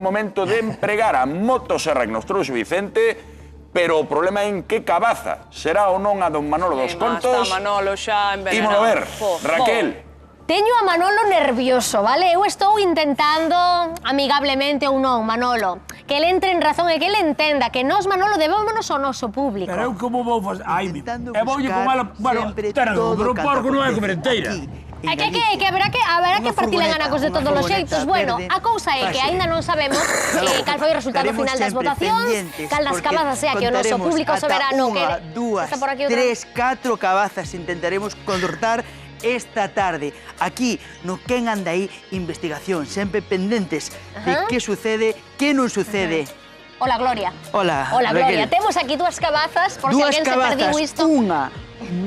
Momento de empregar a motosserra que nos trouxe Vicente, pero o problema é en que cabaza. Será ou non a don Manolo dos Contos? Está Manolo xa envenenado. Ímolo ver. Raquel. Teño a Manolo nervioso, vale? Eu estou intentando, amigablemente ou non, Manolo, que ele entre en razón e que ele entenda que nós, Manolo, debémonos ao noso público. Pero eu como vou fazer? Ai, e voulle con ela... Bueno, pero o porco non é comer inteira. É que haberá que partir en anacos de todos os xeitos. Bueno, a cousa é que aínda non sabemos cal foi o resultado final das votacións, cal das cabazas sea que o noso público soberano quere. Dúas, tres, 4 cabazas intentaremos cortar esta tarde. Aquí, no Quen Anda Aí, investigación, sempre pendentes de que sucede, que non sucede. Hola, Gloria. Hola, Gloria. Temos aquí dúas cabazas, por se alguén se perdiu isto.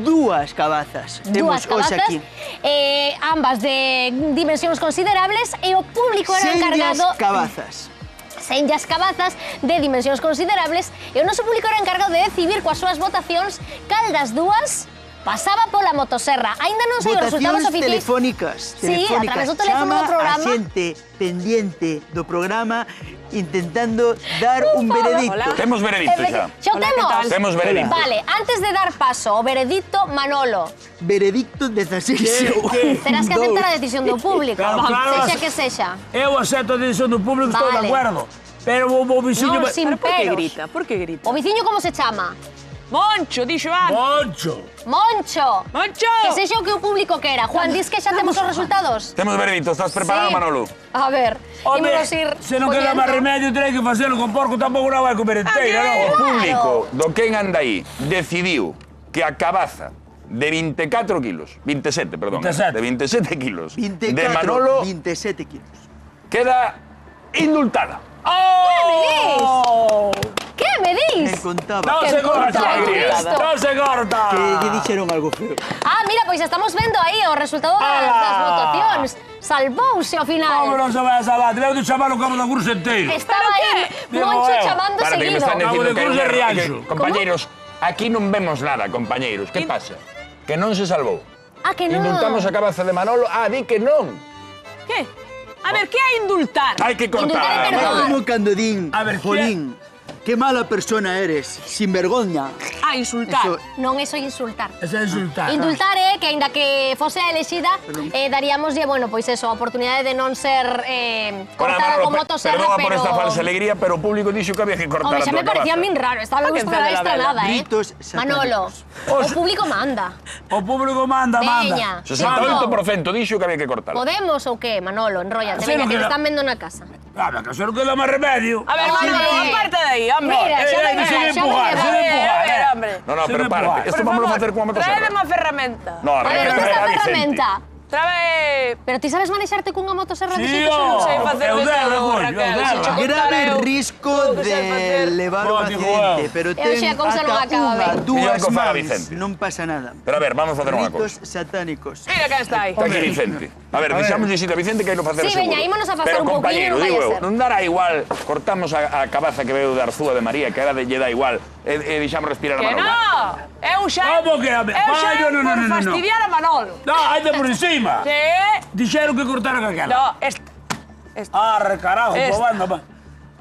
Dúas cabazas. Dúas cabazas, aquí. Ambas de dimensións considerables e o público era encargado... Senllas cabazas de dimensións considerables e o noso público era encargado de decidir coas súas votacións cal das dúas pasaba pola motosserra. Aínda non sei os resultados oficiais. Telefónicas. Sí, a través do teléfono do programa. Chama a xente pendiente do programa intentando dar un veredicto. Temos veredicto xa. Xa o temos? Temos veredicto. Vale, antes de dar paso ao veredicto, Manolo. Veredicto 16. Terás que aceptar a decisión do público. Claro. Sexa que sexa. Eu acepto a decisión do público, estou de acordo. Pero o viciño... Non, sin Por que peros. grita? Por que grita? O viciño como se chama? Moncho, dixo antes. Moncho. Moncho. Moncho. Que sexa o que o público quera. Juan, dis que xa temos os resultados? Temos veredicto. Estás preparado, Sí. Manolo? A ver, ímonos ir Se non queda máis remedio, terei que facelo con porco, tampouco non vai comer inteira, non? O público do Quen Anda Aí decidiu que a cabaza de 24 kilos, 27, perdón, 27. de 27 kilos, 24, de Manolo 27 kilos. queda indultada. ¡Oh! Que me Me dis? contaba Non se corta, alegría. non se corta. que dixeron algo feo. Ah, mira, pois estamos vendo aí o resultado das votacións. Salvouse ao Como final. non se vai a salvar? Debeu de chamar o cabo da curso inteiro. Estaba aí Moncho chamando Para que me seguido. están Vamos dicindo de que hai Cruz un de error, Rianxo. que, compañeiros, aquí non vemos nada, compañeiros. Que pasa? Que non se salvou. Ah, que non. Indultamos a cabaza de Manolo. Ah, di que non. Que? A ver, que é indultar? Hai que Indultar cortar. é perdón. Manolo. Como cando din, A ver, Jolín, que mala persona eres, sin vergoña. Ah, insultar. Eso, Non, eso é insultar. Ese é insultar. Indultar é que, aínda que fose a elexida, daríamoslle, bueno, pois eso, a oportunidade de non ser cortada Manolo, con motosserra, perdona pero... por esta falsa alegría, pero o público dixo que había que cortar a Home, xa tua me parecía a cabaza. min raro, estaba Pa que gusto da encende la esta vela. nada, Gritos Manolo, o público manda. O público manda, Veña. manda. 68% dixo que había que cortar. Podemos ou que, Manolo? Enróllate, Sí, veña, no que te queda. están vendo na casa. Claro, que se non queda máis remedio. A ver, Manolo, aparte de aí, hombre. Mira, xa me se llega, me xa me empujar, llega. se me empujar. A ver, hombre. No, no, Se pero me para. empuja. Esto Por vamos a favor, facer con a tráeme motosserra. unha ferramenta. No, A ver, onde está a Vicente. ferramenta? Trae... Pero ti sabes manexarte cunha motosserra de Sí, xeitos ou non? Non sei facer Eu de debo, todo, eu Raquel. debo. Se cho grave contar eu, risco todo que sei de facer. levar un Joder, accidente, joder. pero E ten hoxe a cousa non ata acaba unha, ben. Mellor dúas que o faga mans, Vicente. non pasa nada. Pero a ver, vamos a facer unha Ritos cosa. satánicos. Mira quen está aí. Está aquí Vicente. A ver, deixamos de a Vicente que hai no facer Sí, seguro. veña, ímonos a facer pero, un pouquiño, compañeiro, non vai digo a eu, ser. non dará igual, cortamos a cabaza que veu dar Zúa de María, que era de lle dá igual, e deixamos respirar a Que Manolo. no! Eu xa... Como que? Eu xa Vai, no, por fastidiar a Manolo. No, hai de por encima. Sí. Dixeron que cortaran aquela. No, esta. Arre, carajo, Esta. probando.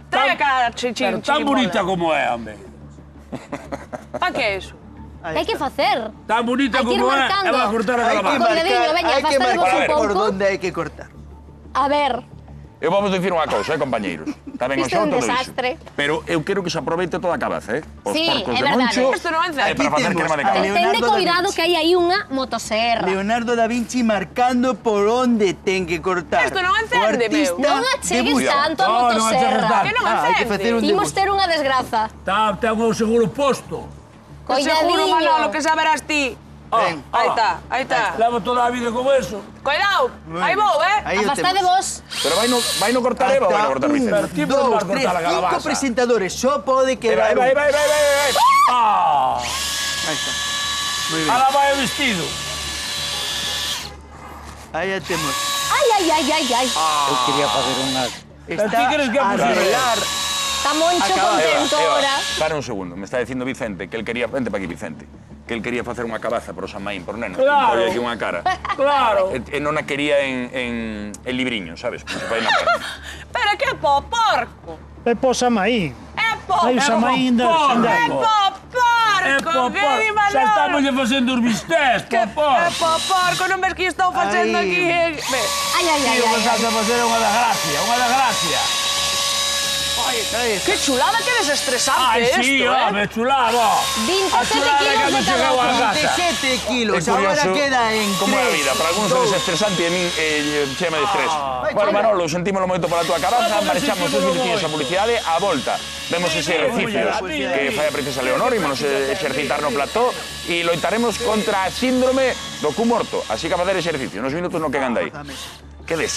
Trae a cara, chichín. Pero tan bonita como é, hombre. Pa que é iso? Que hai que facer? Tan bonita Hai que ir como é, marcando. e va a cortar a Hay que calabaza. Colgadillo, veña, hay que afastadevos marcar un por pouco. dónde hay que cortar. A ver, Eu vamos dicir unha cousa, compañeiros. Está ben o Isto é show un todo iso. desastre. Pero eu quero que se aproveite toda a cabaza, Os Sí, porcos é de verdade. Moncho. Isto non encende. para Aquí facer temos crema de a cabra. Leonardo ten de da cuidado Vinci. que hai aí unha motosserra. Leonardo da Vinci marcando por onde ten que cortar. Isto non encende, meu. Non achegues debuxa. tanto a No, non motosserra. achegues Que non Hai que encende? facer un Imos debuxo. ter unha desgraza. Ten o seguro posto. Seguro, Manolo, que saberás ti. Ven. Aí está. Levo toda a vida con eso. Cuidado, aí vou, Aí o Afastade temos. vos. Pero vai no cortar Eva ou vai no cortar Vicente? Pero ti Dos, vas a tres, cortar a calabaza. 5 presentadores. Só pode Vai, quedar vai, un. vai, vai, vai. Ah, Aí está. Muy bien. ahora vai o vestido. Aí ya temos. Ai. Eu quería facer unha... Pero ti Está queres que a apure? arreglar. Está Moncho Acaba. contento ahora. Para un segundo, me está dicindo Vicente que él quería... Vente para aquí, Vicente. que el quería facer unha cabaza por San Maín, por neno. Claro. Polle aquí unha cara. Claro. E non a quería en libriño, sabes? Como se fai na cara. Pero que é po porco. É po Samaín. É po Hai o Samaín da porco. É Xandai. po porco, que di Manolo. Xa estamos facendo os bistés, É popor. po porco, non ves que estou facendo Ai. aquí? Ve. Ai, ai, ai, Tío, ai, que estás a facer unha desgracia, unha desgracia. Que chulada, que desestresante Ai, esto, sí, home, chulado. 27 A chulada kilos que me de chegou a cabaza. casa. 7 kilos, É curioso ahora queda en como é a 3, vida. Para algúns é desestresante e a min chema de estrés. Bueno, Manolo, sentímolo moito pola túa cabaza, marchamos uns minutinhos a publicidade, a volta. Vemos ese exercicios que fai a princesa Leonor, ímonos exercitar no plató e loitaremos contra a síndrome do cu morto. Así que a facer exercicio, nos minutos no que anda aí. Que des